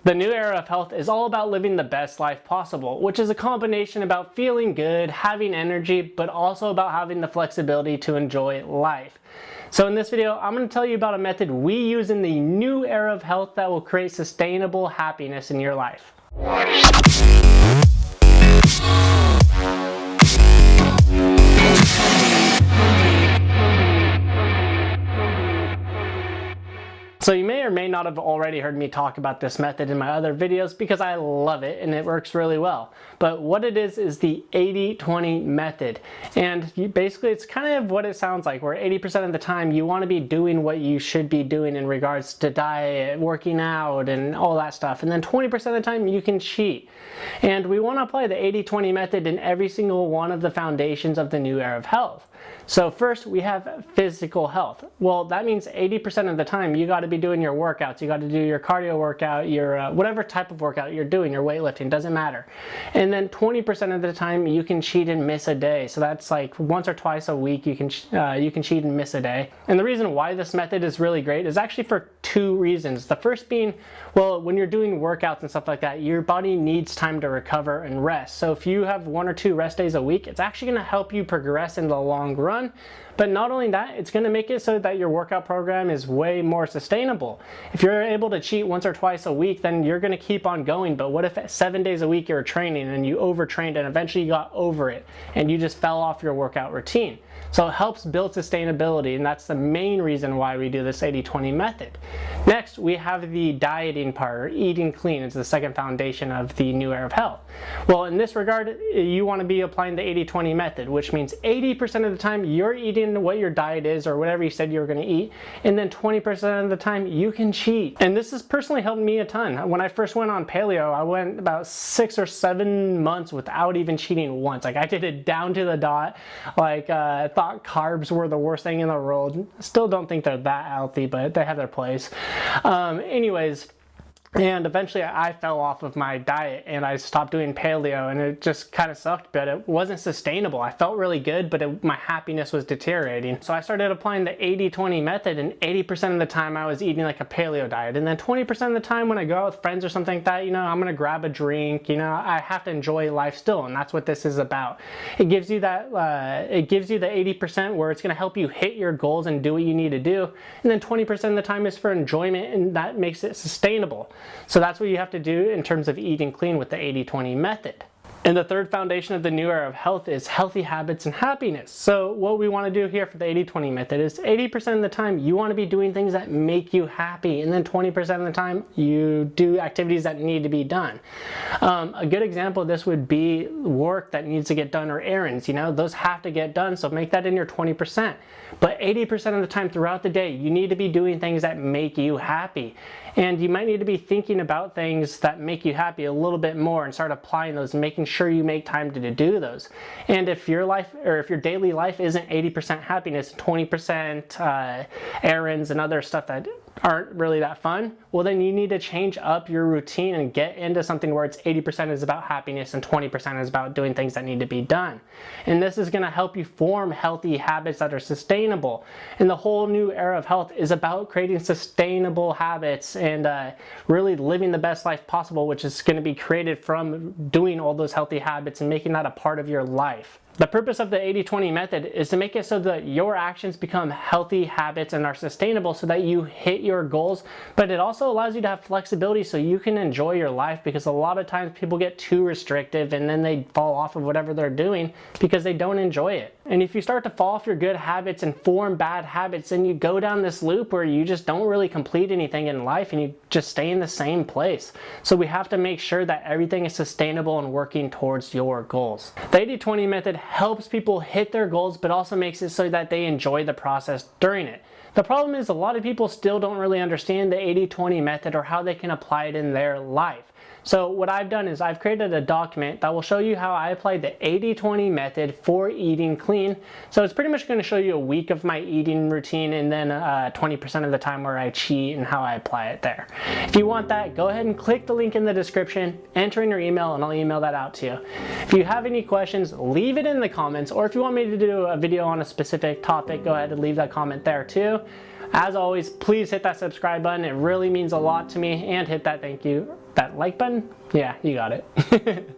The new era of health is all about living the best life possible, which is a combination about feeling good, having energy, but also about having the flexibility to enjoy life. So in this video, I'm going to tell you about a method we use in the new era of health that will create sustainable happiness in your life. So you may or may not have already heard me talk about this method in my other videos because I love it and it works really well. But what it is the 80-20 method. And basically it's kind of what it sounds like, where 80% of the time you want to be doing what you should be doing in regards to diet, working out, and all that stuff. And then 20% of the time you can cheat. And we want to apply the 80-20 method in every single one of the foundations of the new era of health. So first we have physical health. Well, that means 80% of the time you got to be doing your workouts. You got to do your cardio workout, your whatever type of workout you're doing, your weightlifting, doesn't matter. And then 20% of the time you can cheat and miss a day. So that's like once or twice a week you can cheat and miss a day. And the reason why this method is really great is actually for two reasons. The first being, well, when you're doing workouts and stuff like that, your body needs time to recover and rest. So if you have 1 or 2 rest days a week, it's actually going to help you progress in the long run. But not only that, it's going to make it so that your workout program is way more sustainable. If you're able to cheat once or twice a week, then you're going to keep on going. But what if 7 days a week you're training and you overtrained and eventually you got over it and you just fell off your workout routine? So it helps build sustainability, and that's the main reason why we do this 80-20 method. Next, we have the dieting part, or eating clean. It's the second foundation of the new era of health. Well, in this regard, you want to be applying the 80-20 method, which means 80% of the time you're eating what your diet is or whatever you said you were going to eat, and then 20% of the time you can cheat. And this has personally helped me a ton. When I first went on paleo, I went about 6 or 7 months without even cheating once. Like, I did it down to the dot. Like, I thought carbs were the worst thing in the world. Still don't think they're that healthy, but they have their place. Anyways, and eventually I fell off of my diet and I stopped doing paleo, and it just kind of sucked, but it wasn't sustainable. I felt really good, but my happiness was deteriorating. So I started applying the 80-20 method, and 80% of the time I was eating like a paleo diet. And then 20% of the time when I go out with friends or something like that, you know, I'm going to grab a drink, you know, I have to enjoy life still. And that's what this is about. It gives you that, it gives you the 80% where it's going to help you hit your goals and do what you need to do. And then 20% of the time is for enjoyment, and that makes it sustainable. So that's what you have to do in terms of eating clean with the 80-20 method. And the third foundation of the new era of health is healthy habits and happiness. So what we want to do here for the 80-20 method is 80% of the time you want to be doing things that make you happy, and then 20% of the time you do activities that need to be done. A good example of this would be work that needs to get done, or errands. You know, those have to get done, so make that in your 20%. But 80% of the time throughout the day, you need to be doing things that make you happy. And you might need to be thinking about things that make you happy a little bit more and start applying those, making sure you make time to do those. And if your life, or if your daily life isn't 80% happiness, 20% errands and other stuff that aren't really that fun, well, then you need to change up your routine and get into something where it's 80% is about happiness and 20% is about doing things that need to be done. And this is going to help you form healthy habits that are sustainable. And the whole new era of health is about creating sustainable habits and really living the best life possible, which is going to be created from doing all those healthy habits and making that a part of your life. The purpose of the 80-20 method is to make it so that your actions become healthy habits and are sustainable so that you hit your goals, but it also allows you to have flexibility so you can enjoy your life, because a lot of times people get too restrictive and then they fall off of whatever they're doing because they don't enjoy it. And if you start to fall off your good habits and form bad habits, then you go down this loop where you just don't really complete anything in life and you just stay in the same place. So we have to make sure that everything is sustainable and working towards your goals. The 80-20 method helps people hit their goals, but also makes it so that they enjoy the process during it. The problem is a lot of people still don't really understand the 80-20 method or how they can apply it in their life. So what I've done is I've created a document that will show you how I applied the 80-20 method for eating clean. So it's pretty much going to show you a week of my eating routine, and then 20% of the time where I cheat and how I apply it there. If you want that, go ahead and click the link in the description, enter in your email, and I'll email that out to you. If you have any questions, leave it in the comments, or if you want me to do a video on a specific topic, go ahead and leave that comment there too. As always, please hit that subscribe button. It really means a lot to me, and hit that thank you that like button? Yeah, you got it.